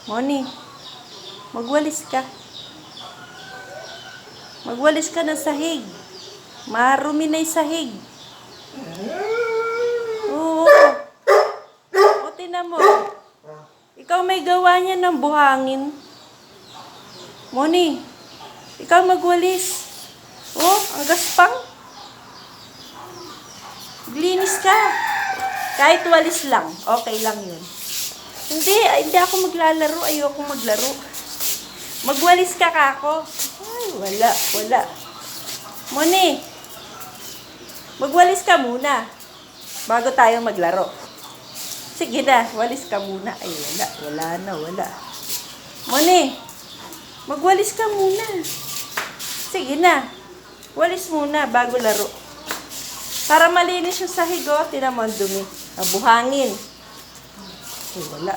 Moni, magwalis ka. Magwalis ka ng sahig. Marumi na yung sahig. Oo. O, tinan mo. Ikaw may gawa niya ng buhangin. Moni, ikaw magwalis. Oh, ang gaspang. Glinis ka. Kahit walis lang, okay lang yun. Hindi ako maglalaro. Ayoko maglaro. Magwalis ka kako. Ay, wala. Moni, magwalis ka muna bago tayo maglaro. Sige na, walis ka muna. Ay, wala. Moni, magwalis ka muna. Sige na, walis muna bago laro. Para malinis yung sahig, oh. Tinan mo ang dumi. Buhangin. Ay, wala.